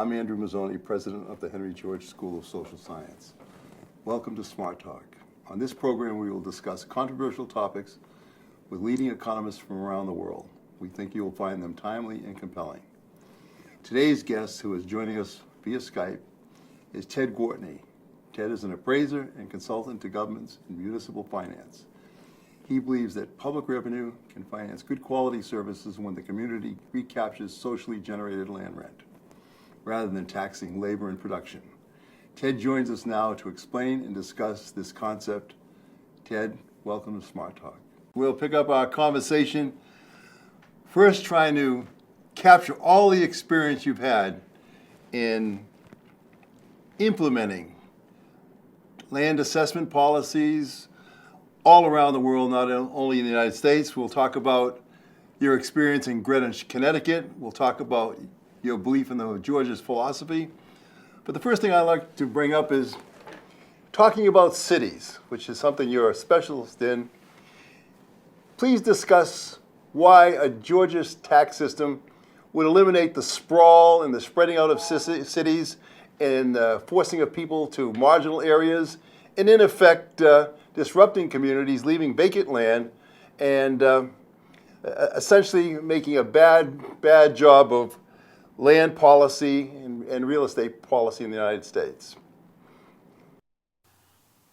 I'm Andrew Mazzone, president of the Henry George School of Social Science. Welcome to Smart Talk. On this program, we will discuss controversial topics with leading economists from around the world. We think you will find them timely and compelling. Today's guest, who is joining us via Skype, is Ted Gwartney. Ted is an appraiser and consultant to governments in municipal finance. He believes that public revenue can finance good quality services when the community recaptures socially generated land rent, rather than taxing labor and production. Ted joins us now to explain and discuss this concept. Ted, welcome to Smart Talk. We'll pick up our conversation first trying to capture all the experience you've had in implementing land assessment policies all around the world, not only in the United States. We'll talk about your experience in Greenwich, Connecticut. We'll talk about your belief in the Georgist philosophy. But the first thing I'd like to bring up is talking about cities, which is something you're a specialist in. Please discuss why a Georgist tax system would eliminate the sprawl and the spreading out of cities and forcing of people to marginal areas, and in effect, disrupting communities, leaving vacant land, and essentially making a bad job of land policy and real estate policy in the United States.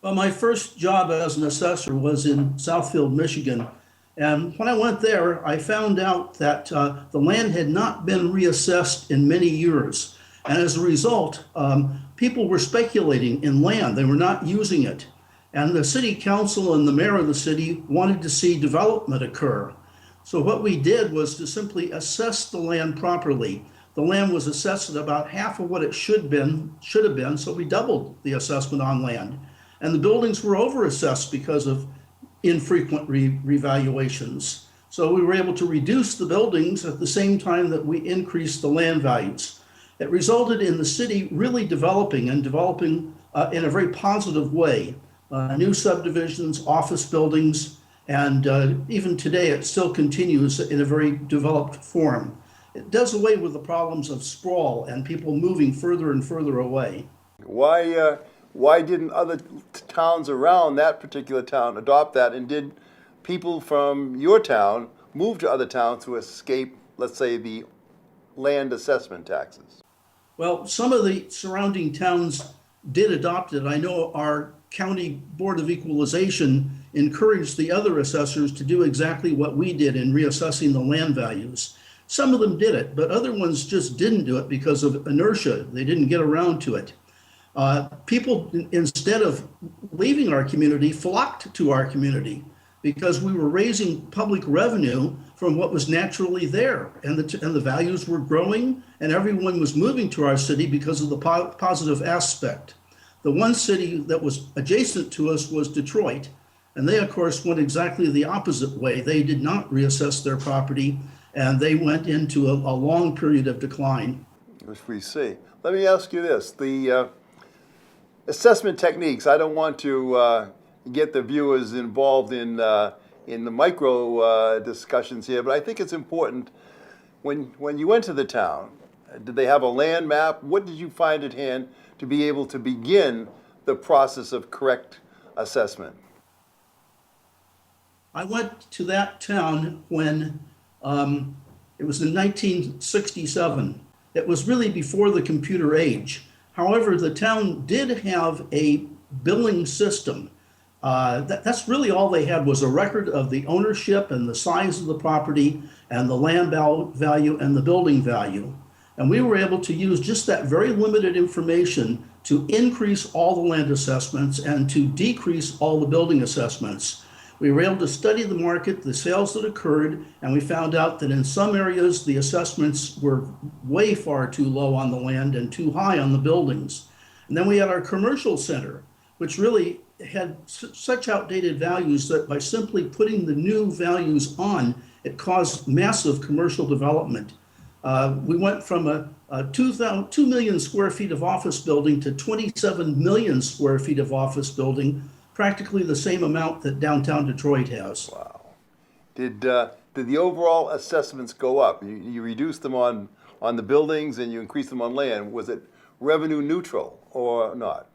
Well, my first job as an assessor was in Southfield, Michigan. And when I went there, I found out that the land had not been reassessed in many years. And as a result, people were speculating in land. They were not using it. And the city council and the mayor of the city wanted to see development occur. So what we did was to simply assess the land properly. The land was assessed at about half of what it should have been, so we doubled the assessment on land. And the buildings were overassessed because of infrequent revaluations. So we were able to reduce the buildings at the same time that we increased the land values. It resulted in the city really developing in a very positive way. New subdivisions, office buildings, and even today it still continues in a very developed form. It does away with the problems of sprawl and people moving further and further away. Why didn't other towns around that particular town adopt that, and did people from your town move to other towns to escape, let's say, the land assessment taxes? Well, some of the surrounding towns did adopt it. I know our County Board of Equalization encouraged the other assessors to do exactly what we did in reassessing the land values. Some of them did it, but other ones just didn't do it because of inertia. They didn't get around to it. People, instead of leaving our community, flocked to our community because we were raising public revenue from what was naturally there, and the values were growing, and everyone was moving to our city because of the positive aspect. The one city that was adjacent to us was Detroit, and they, of course, went exactly the opposite way. They did not reassess their property, and they went into a long period of decline. Which we see. Let me ask you this. The assessment techniques, I don't want to get the viewers involved in the micro discussions here, but I think it's important. When you went to the town, did they have a land map? What did you find at hand to be able to begin the process of correct assessment? I went to that town when it was in 1967. It was really before the computer age. However, the town did have a billing system. That's really all they had, was a record of the ownership and the size of the property and the land value and the building value. And we were able to use just that very limited information to increase all the land assessments and to decrease all the building assessments. We were able to study the market, the sales that occurred, and we found out that in some areas the assessments were way far too low on the land and too high on the buildings. And then we had our commercial center, which really had such outdated values that by simply putting the new values on, it caused massive commercial development. We went from a 2 million square feet of office building to 27 million square feet of office building, practically the same amount that downtown Detroit has. Wow. Did the overall assessments go up? You reduced them on on the buildings and you increased them on land, was it revenue neutral or not?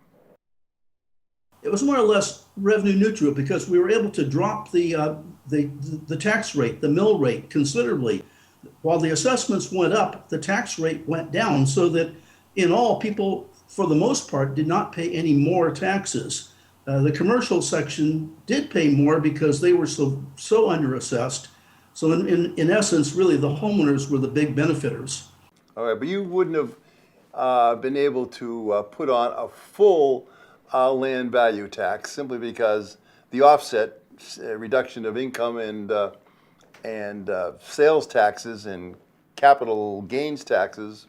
It was more or less revenue neutral because we were able to drop the tax rate, the mill rate, considerably. While the assessments went up, the tax rate went down, so that in all, people, for the most part, did not pay any more taxes. The commercial section did pay more because they were so underassessed. So in essence, really, the homeowners were the big benefiters. All right, but you wouldn't have been able to put on a full land value tax simply because the offset, reduction of income and sales taxes and capital gains taxes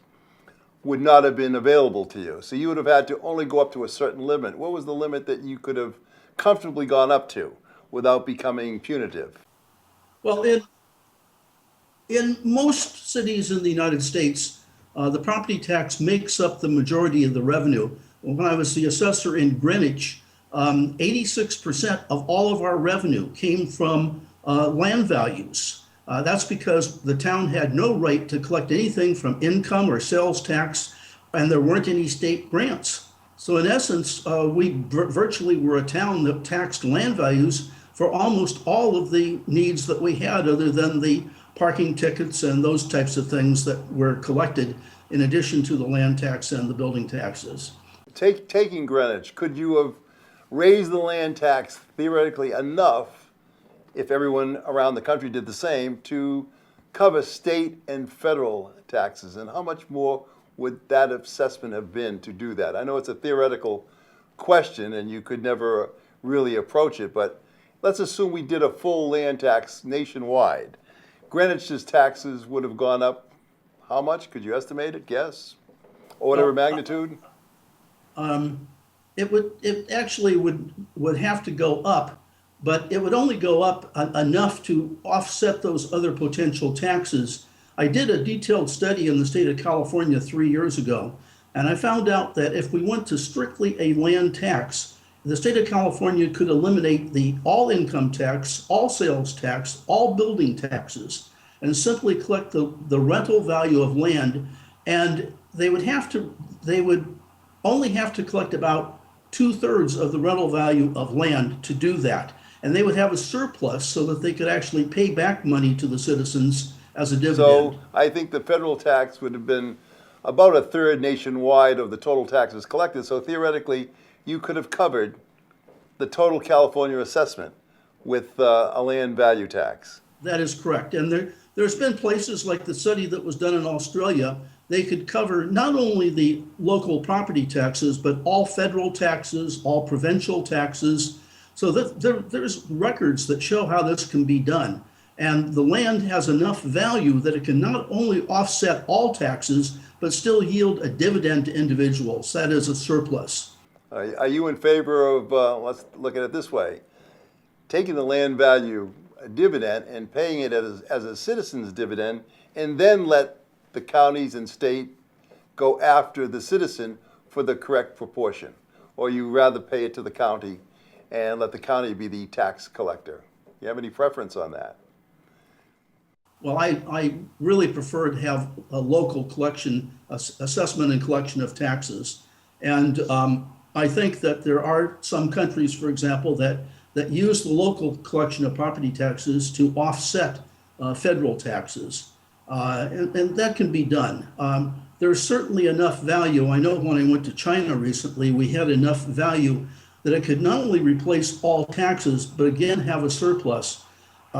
would not have been available to you. So you would have had to only go up to a certain limit. What was the limit that you could have comfortably gone up to without becoming punitive? Well, in most cities in the United States, the property tax makes up the majority of the revenue. When I was the assessor in Greenwich, 86% of all of our revenue came from land values. That's because the town had no right to collect anything from income or sales tax, and there weren't any state grants. So in essence, we virtually were a town that taxed land values for almost all of the needs that we had, other than the parking tickets and those types of things that were collected in addition to the land tax and the building taxes. Taking Greenwich, could you have raised the land tax theoretically enough, if everyone around the country did the same, to cover state and federal taxes? And how much more would that assessment have been to do that? I know it's a theoretical question and you could never really approach it, but let's assume we did a full land tax nationwide. Greenwich's taxes would have gone up how much? Could you estimate it, guess? Or whatever magnitude? It actually would have to go up, but it would only go up enough to offset those other potential taxes. I did a detailed study in the state of California 3 years ago, and I found out that if we went to strictly a land tax, the state of California could eliminate the all income tax, all sales tax, all building taxes, and simply collect the rental value of land. And they would only have to collect about 2/3 of the rental value of land to do that. And they would have a surplus so that they could actually pay back money to the citizens as a dividend. So I think the federal tax would have been about a third nationwide of the total taxes collected. So theoretically, you could have covered the total California assessment with a land value tax. That is correct. And there's been places like the study that was done in Australia. They could cover not only the local property taxes, but all federal taxes, all provincial taxes. So there's records that show how this can be done. And the land has enough value that it can not only offset all taxes, but still yield a dividend to individuals. That is a surplus. Are you in favor of, let's look at it this way, taking the land value dividend and paying it as a citizen's dividend, and then let the counties and state go after the citizen for the correct proportion? Or you rather pay it to the county and let the county be the tax collector? You have any preference on that? Well, I really prefer to have a local collection, assessment and collection of taxes. And I think that there are some countries, for example, that use the local collection of property taxes to offset federal taxes. And that can be done. There's certainly enough value. I know when I went to China recently, we had enough value that it could not only replace all taxes, but again, have a surplus.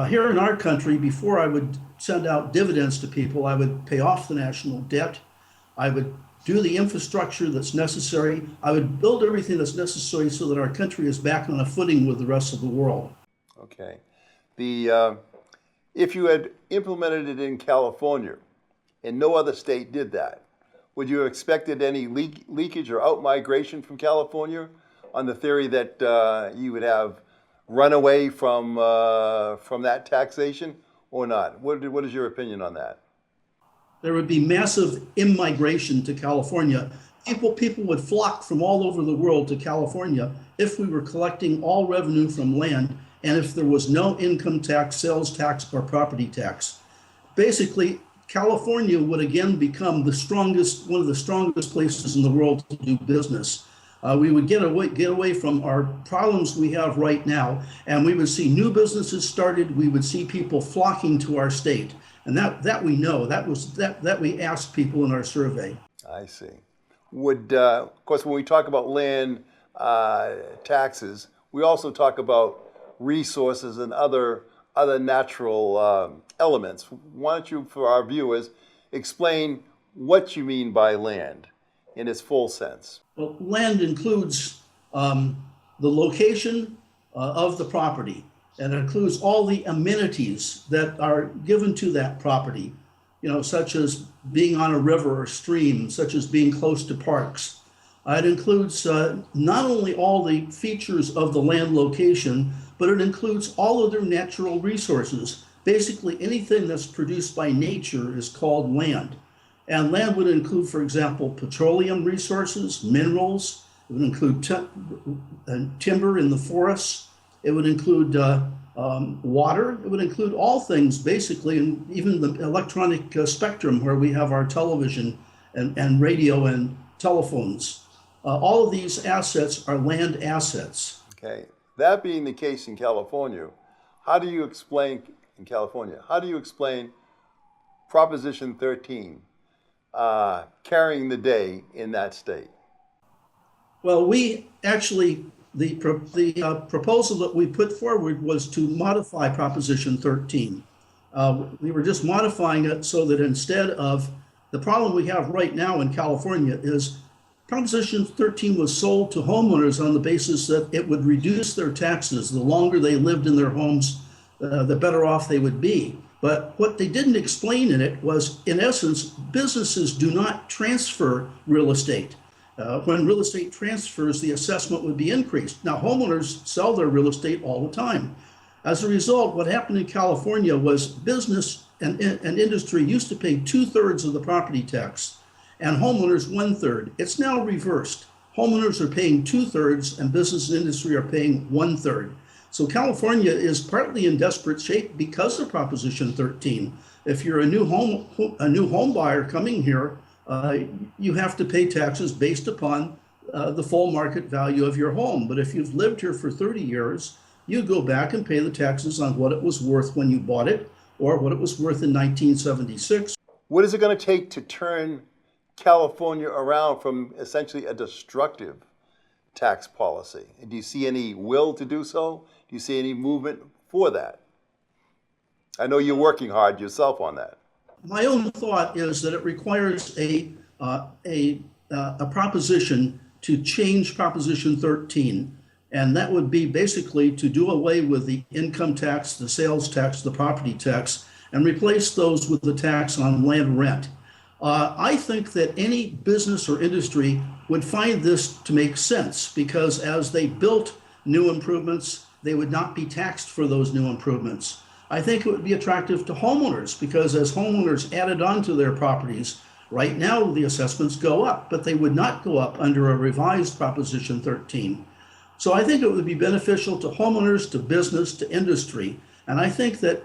Here in our country, before I would send out dividends to people, I would pay off the national debt. I would do the infrastructure that's necessary. I would build everything that's necessary so that our country is back on a footing with the rest of the world. Okay. If you had implemented it in California and no other state did that, would you have expected any leakage or out-migration from California, on the theory that you would have run away from that taxation, or not? What is your opinion on that? There would be massive immigration to California. People would flock from all over the world to California if we were collecting all revenue from land and if there was no income tax, sales tax, or property tax. Basically, California would again become one of the strongest places in the world to do business. We would get away from our problems we have right now, and we would see new businesses started. We would see people flocking to our state, and that we know. That we asked people in our survey. I see. Of course, when we talk about land taxes, we also talk about resources and other natural elements. Why don't you, for our viewers, explain what you mean by land in its full sense? Well, land includes the location of the property, and it includes all the amenities that are given to that property, such as being on a river or stream, such as being close to parks. It includes not only all the features of the land location, but it includes all of their natural resources. Basically, anything that's produced by nature is called land. And land would include, for example, petroleum resources, minerals. It would include timber in the forests. It would include water. It would include all things, basically, and even the electronic spectrum where we have our television and radio and telephones. All of these assets are land assets. Okay. That being the case in California, how do you explain Proposition 13 carrying the day in that state? Well, we actually, the proposal that we put forward was to modify Proposition 13. We were just modifying it so that instead of the problem we have right now in California is Proposition 13 was sold to homeowners on the basis that it would reduce their taxes. The longer they lived in their homes, the better off they would be. But what they didn't explain in it was, in essence, businesses do not transfer real estate. When real estate transfers, the assessment would be increased. Now, homeowners sell their real estate all the time. As a result, what happened in California was business and industry used to pay 2/3 of the property tax, and homeowners 1/3. It's now reversed. Homeowners are paying 2/3 and business and industry are paying 1/3. So California is partly in desperate shape because of Proposition 13. If you're a new home buyer coming here, you have to pay taxes based upon the full market value of your home. But if you've lived here for 30 years, you go back and pay the taxes on what it was worth when you bought it or what it was worth in 1976. What is it going to take to turn California around from essentially a destructive tax policy? Do you see any will to do so? Do you see any movement for that? I know you're working hard yourself on that. My own thought is that it requires a proposition to change Proposition 13, and that would be basically to do away with the income tax, the sales tax, the property tax, and replace those with the tax on land rent. I think that any business or industry would find this to make sense because as they built new improvements, they would not be taxed for those new improvements. I think it would be attractive to homeowners because as homeowners added on to their properties, right now the assessments go up, but they would not go up under a revised Proposition 13. So I think it would be beneficial to homeowners, to business, to industry. And I think that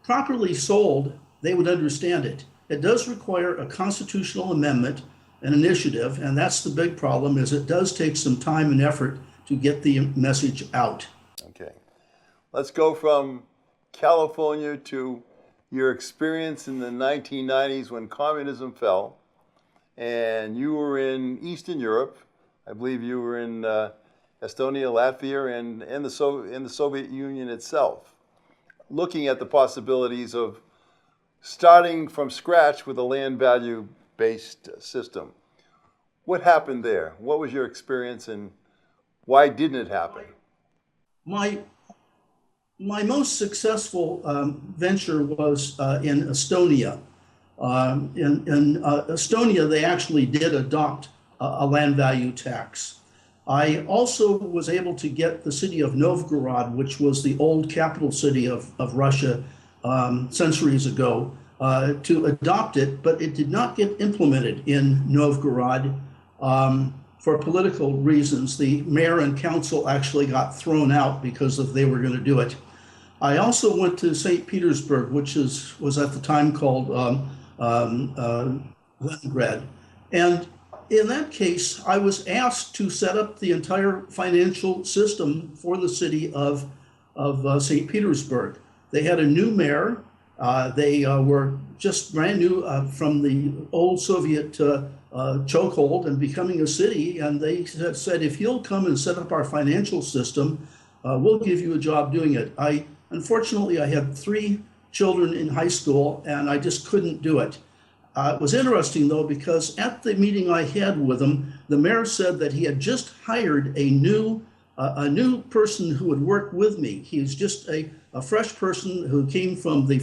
properly sold, they would understand it. It does require a constitutional amendment, an initiative, and that's the big problem is it does take some time and effort to get the message out. Okay. Let's go from California to your experience in the 1990s when communism fell, and you were in Eastern Europe. I believe you were in Estonia, Latvia, and in the Soviet Union itself, looking at the possibilities of starting from scratch with a land value-based system. What happened there? What was your experience, and why didn't it happen? My most successful venture was in Estonia. In Estonia, they actually did adopt a land value tax. I also was able to get the city of Novgorod, which was the old capital city of Russia centuries ago, to adopt it, but it did not get implemented in Novgorod for political reasons. The mayor and council actually got thrown out because they were going to do it. I also went to St. Petersburg, which was at the time called Leningrad. And in that case, I was asked to set up the entire financial system for the city of St. Petersburg. They had a new mayor. They were just brand new from the old Soviet chokehold and becoming a city. And they said, if you'll come and set up our financial system, we'll give you a job doing it. Unfortunately, I had 3 children in high school, and I just couldn't do it. It was interesting, though, because at the meeting I had with him, the mayor said that he had just hired a new person who would work with me. He's just a fresh person who came from the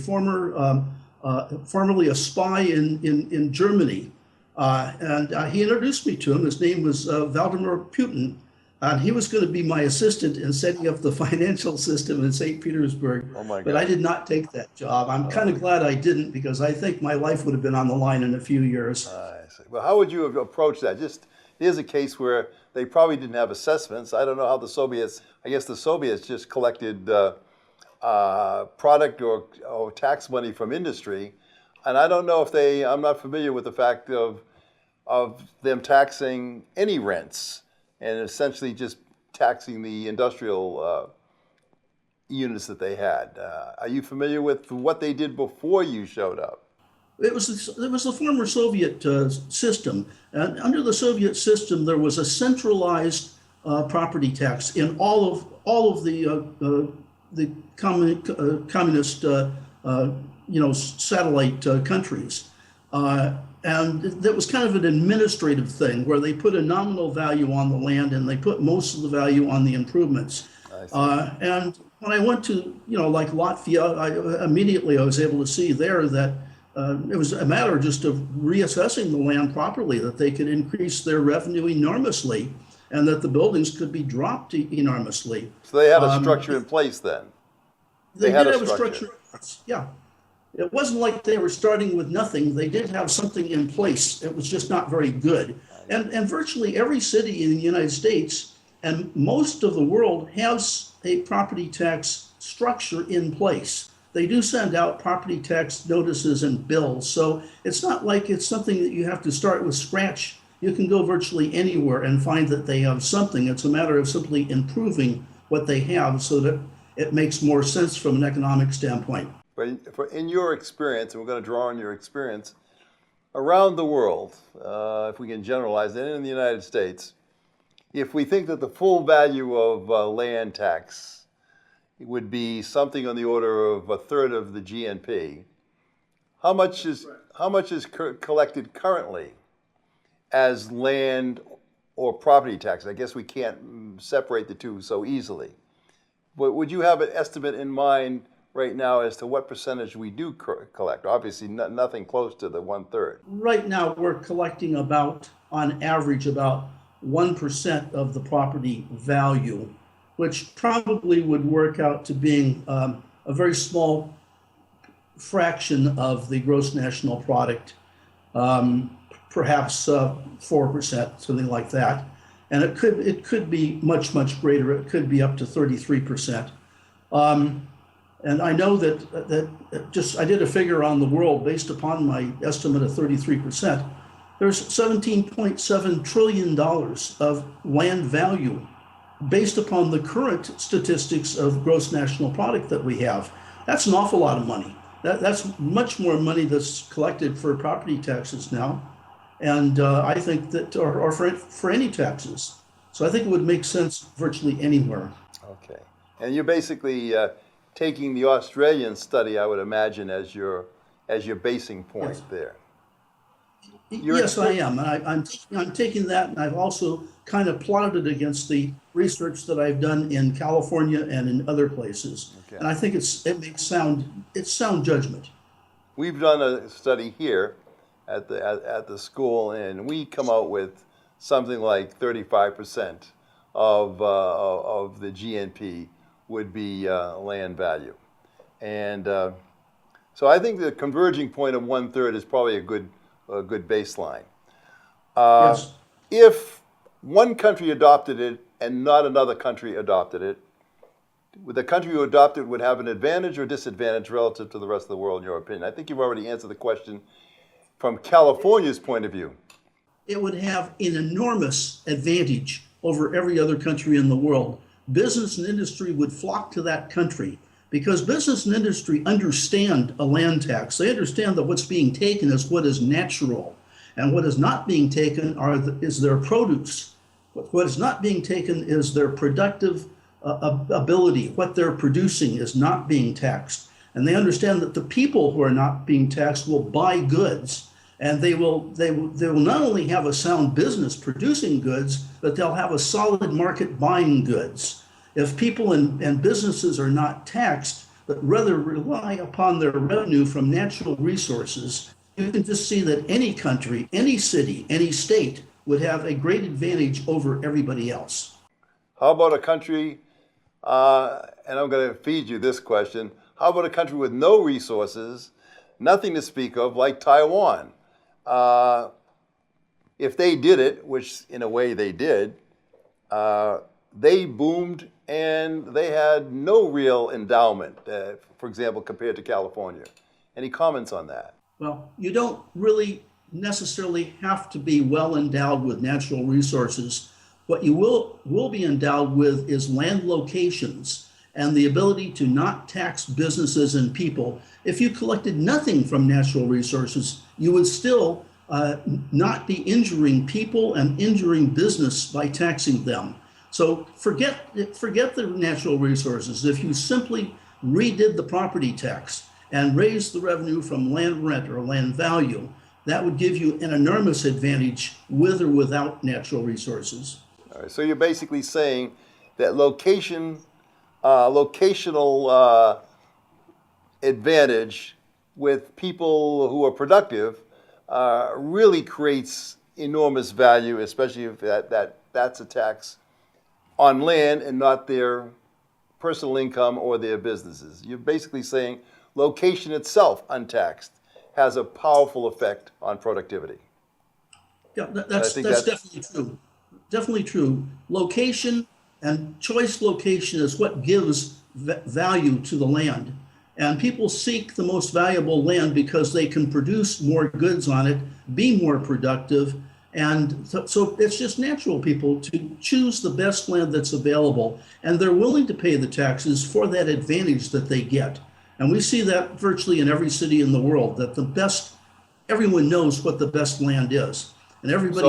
formerly a spy in Germany. And he introduced me to him. His name was Vladimir Putin. And he was going to be my assistant in setting up the financial system in St. Petersburg. Oh my God. But I did not take that job. I'm kind of glad I didn't, because I think my life would have been on the line in a few years. I see. Well, how would you have approached that? Just here's a case where they probably didn't have assessments. I don't know how the Soviets, I guess the Soviets just collected product or tax money from industry. And I don't know if I'm not familiar with the fact of them taxing any rents and essentially just taxing the industrial units that they had. Are you familiar with what they did before you showed up? It was the former Soviet system. And under the Soviet system, there was a centralized property tax in all of the communist satellite countries. And that was kind of an administrative thing where they put a nominal value on the land and they put most of the value on the improvements. And when I went to, like Latvia, I was able to see there that it was a matter just of reassessing the land properly, that they could increase their revenue enormously and that the buildings could be dropped enormously. So they had a structure in place then? They did have a structure. Yeah. It wasn't like they were starting with nothing. They did have something in place. It was just not very good. And virtually every city in the United States and most of the world has a property tax structure in place. They do send out property tax notices and bills. So it's not like it's something that you have to start with scratch. You can go virtually anywhere and find that they have something. It's a matter of simply improving what they have so that it makes more sense from an economic standpoint. But in your experience, and we're going to draw on your experience, around the world, if we can generalize it, in the United States, if we think that the full value of land tax would be something on the order of 1/3 of the GNP, how much is collected currently as land or property tax? I guess we can't separate the two so easily. But would you have an estimate in mind right now as to what percentage we do collect? Obviously, nothing close to the 1/3. Right now, we're collecting on average, about 1% of the property value, which probably would work out to being a very small fraction of the gross national product, perhaps 4%, something like that. And it could be much, much greater. It could be up to 33%. And I know that I did a figure on the world based upon my estimate of 33%. There's $17.7 trillion of land value based upon the current statistics of gross national product that we have. That's an awful lot of money. That's much more money that's collected for property taxes now. And I think that, or for any taxes. So I think it would make sense virtually anywhere. Okay. And you're basically taking the Australian study, I would imagine, as your basing point. Yes. There. Yes, I am. And I'm taking that, and I've also kind of plotted it against the research that I've done in California and in other places. Okay. And I think it's sound judgment. We've done a study here at the school, and we come out with something like 35% of the GNP would be land value. And so I think the converging point of 1/3 is probably a good baseline. Yes. If one country adopted it and not another country adopted it, the country who adopted it would have an advantage or disadvantage relative to the rest of the world, in your opinion? I think you've already answered the question from California's point of view? It would have an enormous advantage over every other country in the world. Business and industry would flock to that country because business and industry understand a land tax. They understand that what's being taken is what is natural, and what is not being taken is their produce. What is not being taken is their productive ability. What they're producing is not being taxed. And they understand that the people who are not being taxed will buy goods, and they will not only have a sound business producing goods, but they'll have a solid market buying goods. If people and businesses are not taxed, but rather rely upon their revenue from natural resources, you can just see that any country, any city, any state would have a great advantage over everybody else. How about a country, and I'm going to feed you this question, how about a country with no resources, nothing to speak of, like Taiwan? If they did it, which in a way they did, they boomed and they had no real endowment, for example, compared to California. Any comments on that? Well, you don't really necessarily have to be well endowed with natural resources. What you will be endowed with is land locations and the ability to not tax businesses and people. If you collected nothing from natural resources, you would still not be injuring people and injuring business by taxing them. So forget the natural resources. If you simply redid the property tax and raised the revenue from land rent or land value, that would give you an enormous advantage with or without natural resources. All right, so you're basically saying that locational advantage with people who are productive really creates enormous value, especially if that's a tax on land and not their personal income or their businesses. You're basically saying location itself, untaxed, has a powerful effect on productivity. Yeah, that's definitely true. Definitely true. Location and choice location is what gives value to the land. And people seek the most valuable land because they can produce more goods on it, be more productive. And so it's just natural, people, to choose the best land that's available. And they're willing to pay the taxes for that advantage that they get. And we see that virtually in every city in the world, that everyone knows what the best land is. And everybody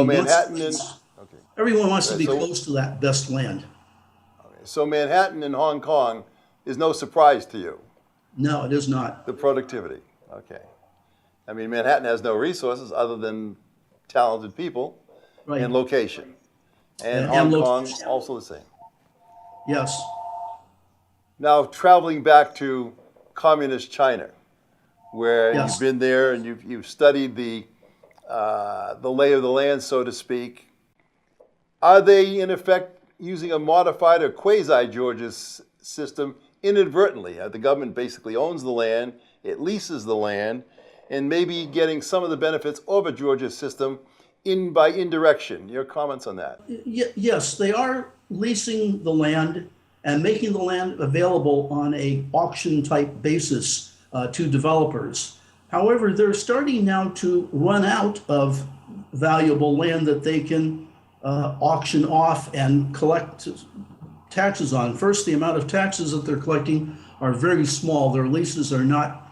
everyone wants to be close to that best land. Okay. So Manhattan and Hong Kong is no surprise to you? No, it is not. The productivity, okay. I mean, Manhattan has no resources other than talented people, right, and location. And Hong Kong, also the same. Yes. Now, traveling back to communist China, where yes, you've been there and you've studied the lay of the land, so to speak. Are they, in effect, using a modified or quasi-Georgist system inadvertently? The government basically owns the land, it leases the land, and maybe getting some of the benefits of a Georgist system by indirection. Your comments on that? Yes, they are leasing the land and making the land available on a auction type basis to developers. However, they're starting now to run out of valuable land that they can auction off and collect taxes on. First, the amount of taxes that they're collecting are very small. Their leases are not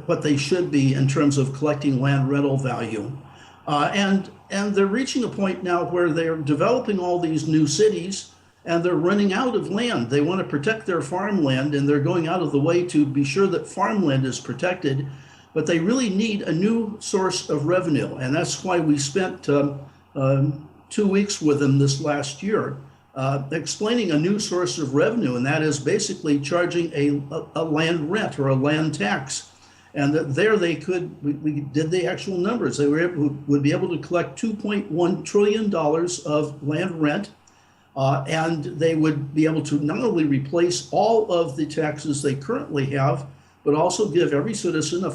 what they should be in terms of collecting land rental value. And they're reaching a point now where they're developing all these new cities and they're running out of land. They want to protect their farmland and they're going out of the way to be sure that farmland is protected, but they really need a new source of revenue. And that's why we spent 2 weeks with them this last year explaining a new source of revenue, and that is basically charging a land rent or a land tax. And that there they could, we did the actual numbers, they would be able to collect $2.1 trillion of land rent, and they would be able to not only replace all of the taxes they currently have, but also give every citizen a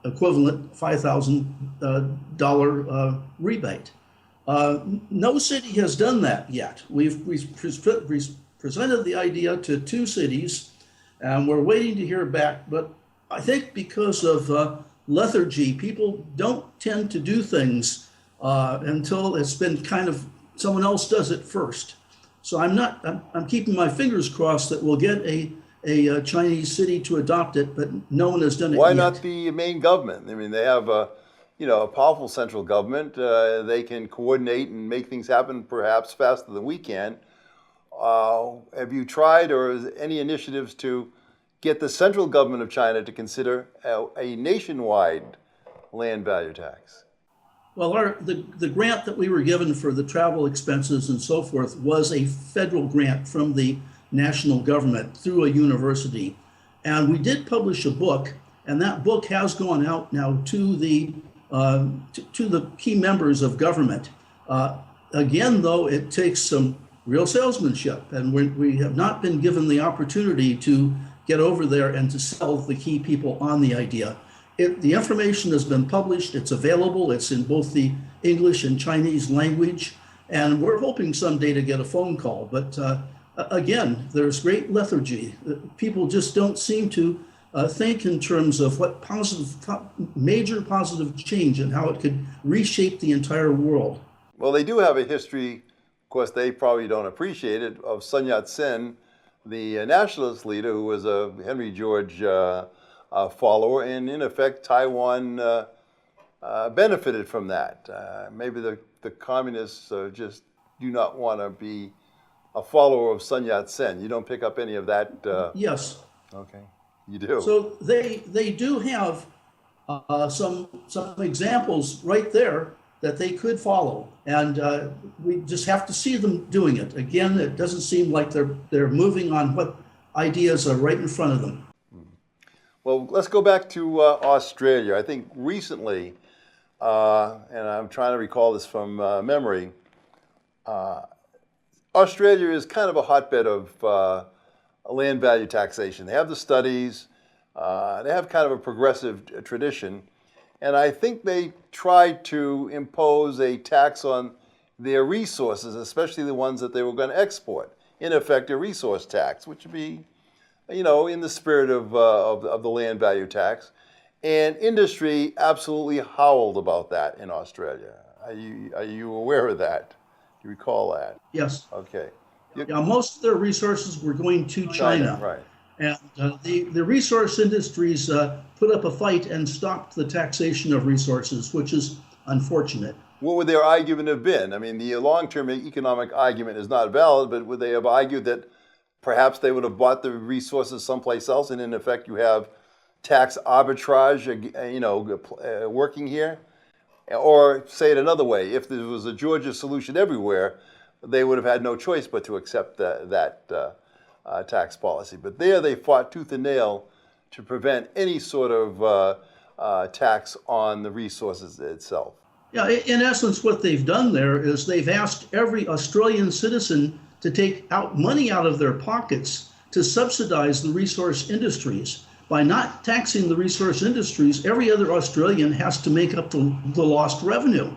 equivalent $5,000 rebate. No city has done that yet. We've presented the idea to 2 cities, and we're waiting to hear back. But I think because of lethargy. People don't tend to do things until it's been kind of someone else does it first. So I'm keeping my fingers crossed that we'll get a Chinese city to adopt it, but no one has done it Why yet. not the main government? I mean, they have a powerful central government. They can coordinate and make things happen perhaps faster than we can. Have you tried, or is any initiatives to get the central government of China to consider a nationwide land value tax? Well, the grant that we were given for the travel expenses and so forth was a federal grant from the national government through a university. And we did publish a book, and that book has gone out now to the key members of government. Again, though, it takes some real salesmanship, and we have not been given the opportunity to get over there and to sell the key people on the idea. The information has been published, it's available, it's in both the English and Chinese language, and we're hoping someday to get a phone call. But again, there's great lethargy. People just don't seem to think in terms of what major positive change and how it could reshape the entire world. Well, they do have a history, of course, they probably don't appreciate it, of Sun Yat-Sen, the nationalist leader who was a Henry George follower, and in effect, Taiwan benefited from that. Maybe the communists just do not want to be a follower of Sun Yat-Sen. You don't pick up any of that? Yes. Okay, you do. So they do have some examples right there that they could follow, and we just have to see them doing it. Again, it doesn't seem like they're moving on what ideas are right in front of them. Well, let's go back to Australia. I think recently, and I'm trying to recall this from memory, Australia is kind of a hotbed of land value taxation. They have the studies, they have kind of a progressive tradition, and I think they tried to impose a tax on their resources, especially the ones that they were going to export. In effect, a resource tax, which would be, in the spirit of the land value tax. And industry absolutely howled about that in Australia. Are you aware of that? Do you recall that? Yes. Okay. Yeah, most of their resources were going to China. Right. And the resource industries put up a fight and stopped the taxation of resources, which is unfortunate. What would their argument have been? I mean, the long-term economic argument is not valid, but would they have argued that perhaps they would have bought the resources someplace else, and in effect you have tax arbitrage, working here? Or say it another way, if there was a Georgia solution everywhere, they would have had no choice but to accept that tax policy. But there they fought tooth and nail to prevent any sort of tax on the resources itself. Yeah, in essence, what they've done there is they've asked every Australian citizen to take out money out of their pockets to subsidize the resource industries. By not taxing the resource industries, every other Australian has to make up the lost revenue.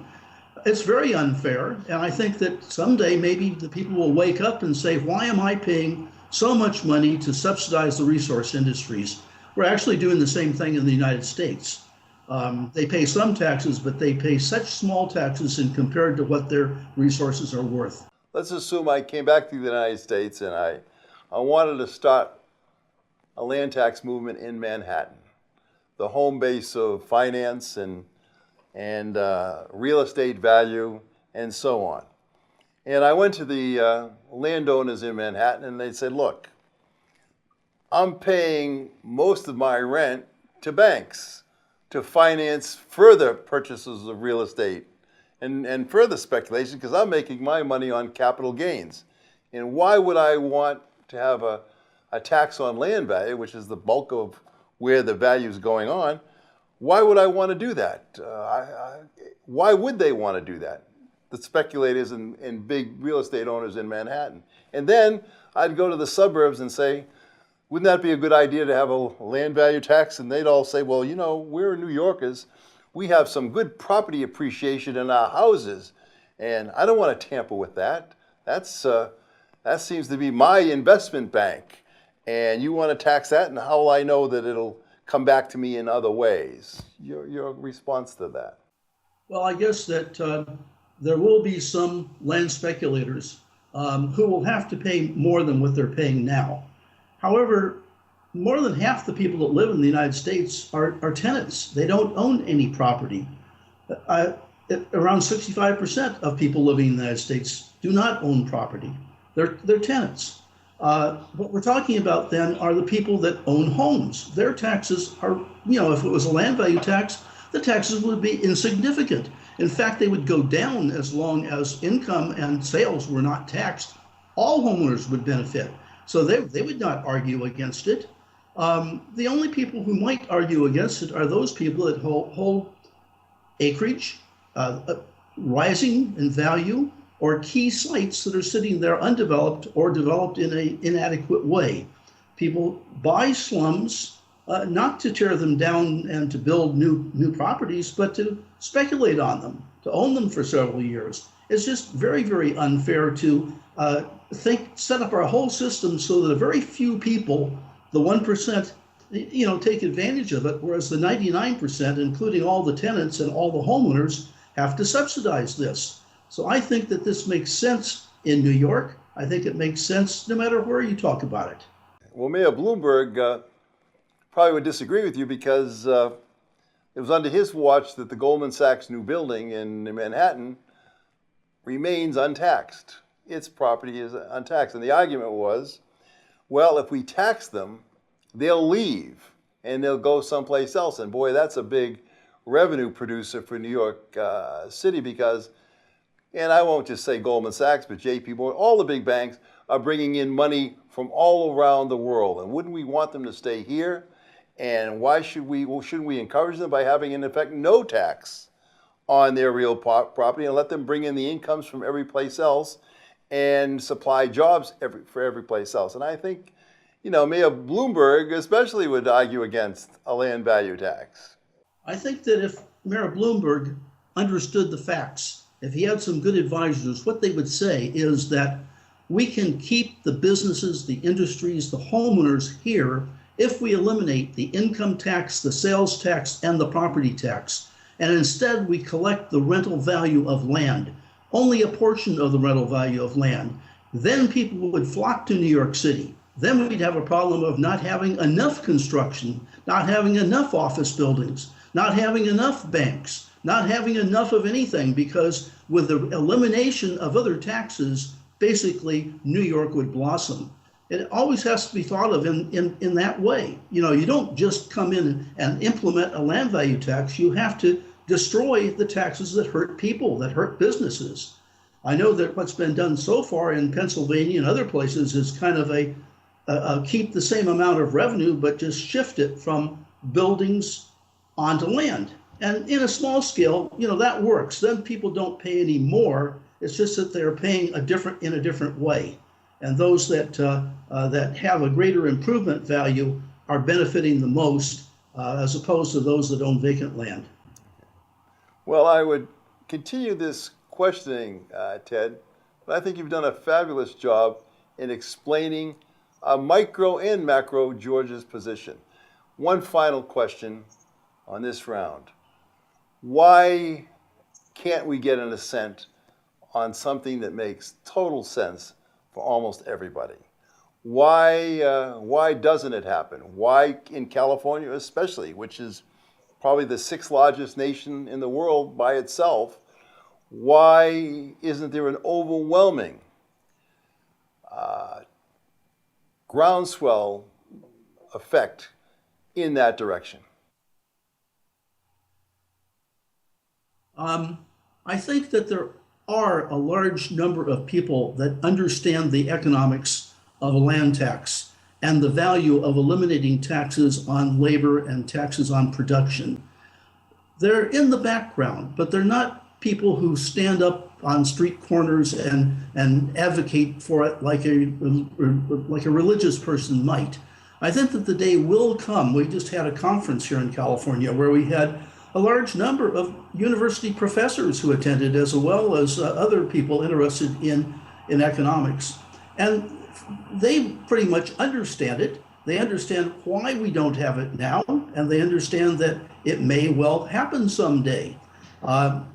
It's very unfair, and I think that someday maybe the people will wake up and say, why am I paying so much money to subsidize the resource industries? We're actually doing the same thing in the United States. They pay some taxes, but they pay such small taxes in compared to what their resources are worth. Let's assume I came back to the United States and I wanted to start a land tax movement in Manhattan, the home base of finance and real estate value and so on. And I went to the landowners in Manhattan and they said, look, I'm paying most of my rent to banks to finance further purchases of real estate and further speculation because I'm making my money on capital gains. And why would I want to have a tax on land value, which is the bulk of where the value is going on? Why would I want to do that? Why would they want to do that? The speculators and big real estate owners in Manhattan. And then I'd go to the suburbs and say, wouldn't that be a good idea to have a land value tax? And they'd all say, well, we're New Yorkers. We have some good property appreciation in our houses, and I don't want to tamper with that. That seems to be my investment bank, and you want to tax that, and how will I know that it'll come back to me in other ways. Your response to that? Well, I guess that there will be some land speculators who will have to pay more than what they're paying now. However, more than half the people that live in the United States are tenants. They don't own any property. Around 65% of people living in the United States do not own property. They're tenants. What we're talking about then are the people that own homes. Their taxes are, if it was a land value tax, the taxes would be insignificant. In fact, they would go down as long as income and sales were not taxed. All homeowners would benefit. So they would not argue against it. The only people who might argue against it are those people that hold acreage, rising in value, or key sites that are sitting there undeveloped or developed in an inadequate way. People buy slums not to tear them down and to build new properties, but to speculate on them, to own them for several years. It's just very, very unfair to set up our whole system so that a very few people, the 1%, take advantage of it, whereas the 99%, including all the tenants and all the homeowners, have to subsidize this. So I think that this makes sense in New York. I think it makes sense no matter where you talk about it. Well, Mayor Bloomberg probably would disagree with you because it was under his watch that the Goldman Sachs new building in Manhattan remains untaxed. Its property is untaxed. And the argument was, well, if we tax them, they'll leave and they'll go someplace else. And boy, that's a big revenue producer for New York City because, and I won't just say Goldman Sachs, but JP Morgan, all the big banks are bringing in money from all around the world. And wouldn't we want them to stay here? And why shouldn't we encourage them by having, in effect, no tax on their real property and let them bring in the incomes from every place else and supply jobs for every place else? And I think, Mayor Bloomberg especially would argue against a land value tax. I think that if Mayor Bloomberg understood the facts, if he had some good advisors, what they would say is that we can keep the businesses, the industries, the homeowners here if we eliminate the income tax, the sales tax, and the property tax. And instead we collect the rental value of land, only a portion of the rental value of land. Then people would flock to New York City. Then we'd have a problem of not having enough construction, not having enough office buildings, not having enough banks, not having enough of anything, because with the elimination of other taxes, basically New York would blossom. It always has to be thought of in that way. You don't just come in and implement a land value tax. You have to destroy the taxes that hurt people, that hurt businesses. I know that what's been done so far in Pennsylvania and other places is kind of a keep the same amount of revenue, but just shift it from buildings onto land. And in a small scale, that works. Then people don't pay any more. It's just that they're paying in a different way. And those that have a greater improvement value are benefiting the most, as opposed to those that own vacant land. Well, I would continue this questioning, Ted, but I think you've done a fabulous job in explaining micro and macro Georgia's position. One final question on this round. Why can't we get an assent on something that makes total sense for almost everybody? Why doesn't it happen? Why in California especially, which is probably the sixth largest nation in the world by itself, why isn't there an overwhelming groundswell effect in that direction? I think that there are a large number of people that understand the economics of a land tax and the value of eliminating taxes on labor and taxes on production. They're in the background, but they're not people who stand up on street corners and advocate for it like a religious person might. I think that the day will come. We just had a conference here in California where we had a large number of university professors who attended, as well as other people interested in economics. And they pretty much understand it. They understand why we don't have it now, and they understand that it may well happen someday.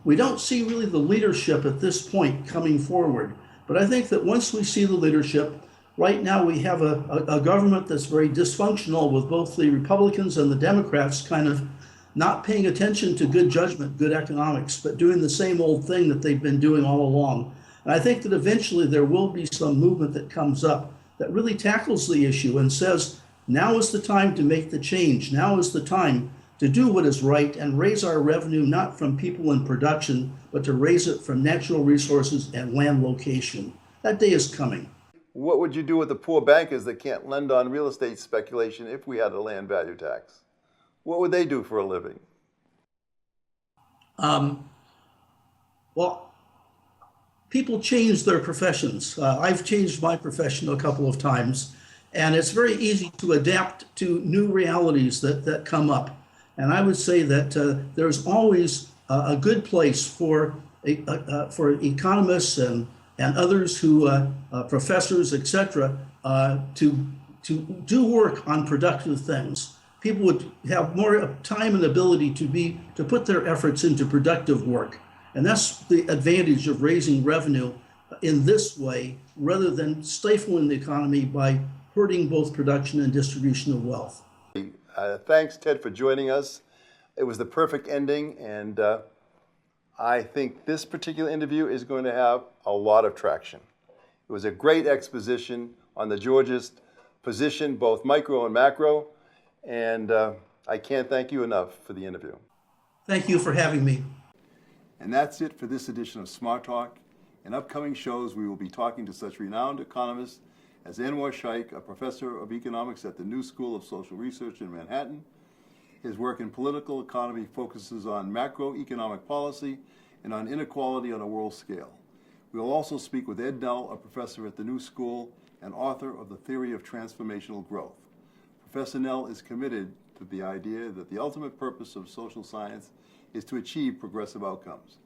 We don't see really the leadership at this point coming forward. But I think that once we see the leadership, right now we have a government that's very dysfunctional, with both the Republicans and the Democrats kind of not paying attention to good judgment, good economics, but doing the same old thing that they've been doing all along. And I think that eventually there will be some movement that comes up that really tackles the issue and says, now is the time to make the change. Now is the time to do what is right and raise our revenue, not from people in production, but to raise it from natural resources and land location. That day is coming. What would you do with the poor bankers that can't lend on real estate speculation if we had a land value tax? What would they do for a living? Well, people change their professions. I've changed my profession a couple of times, and it's very easy to adapt to new realities that come up. And I would say that there's always a good place for economists and others who, professors, etc., to do work on productive things. People would have more time and ability to put their efforts into productive work. And that's the advantage of raising revenue in this way, rather than stifling the economy by hurting both production and distribution of wealth. Thanks, Ted, for joining us. It was the perfect ending, and I think this particular interview is going to have a lot of traction. It was a great exposition on the Georgist position, both micro and macro, and I can't thank you enough for the interview. Thank you for having me. And that's it for this edition of Smart Talk. In upcoming shows, we will be talking to such renowned economists as Anwar Shaikh, a professor of economics at the New School of Social Research in Manhattan. His work in political economy focuses on macroeconomic policy and on inequality on a world scale. We will also speak with Ed Nell, a professor at the New School and author of The Theory of Transformational Growth. Professor Nell is committed to the idea that the ultimate purpose of social science is to achieve progressive outcomes.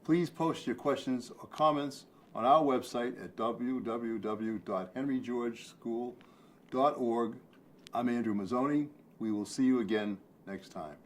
Please post your questions or comments on our website at www.henrygeorgeschool.org. I'm Andrew Mazzone. We will see you again next time.